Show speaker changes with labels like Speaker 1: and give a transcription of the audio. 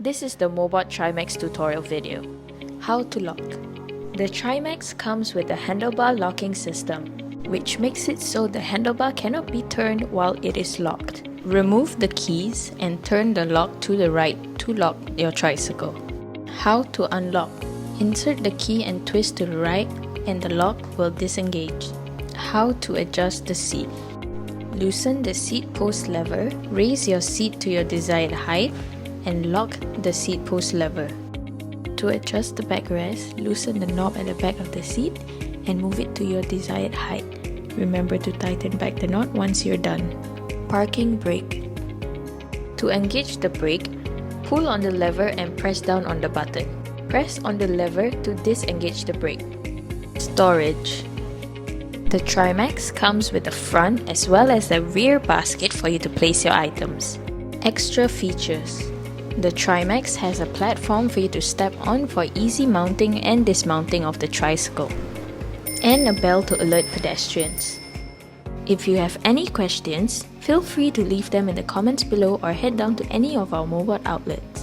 Speaker 1: This is the Mobot Trimax tutorial video. How to lock. The Trimax comes with a handlebar locking system, which makes it so the handlebar cannot be turned while it is locked. Remove the keys and turn the lock to the right to lock your tricycle. How to unlock. Insert the key and twist to the right and the lock will disengage. How to adjust the seat. Loosen the seat post lever, raise your seat to your desired height, and lock the seat post lever. To adjust the backrest, loosen the knob at the back of the seat and move it to your desired height. Remember to tighten back the knot once you're done. Parking brake. To engage the brake, pull on the lever and press down on the button. Press on the lever to disengage the brake. Storage. The Trimax comes with a front as well as a rear basket for you to place your items. Extra features. The Trimax has a platform for you to step on for easy mounting and dismounting of the tricycle, and a bell to alert pedestrians. If you have any questions, feel free to leave them in the comments below or head down to any of our Mobot outlets.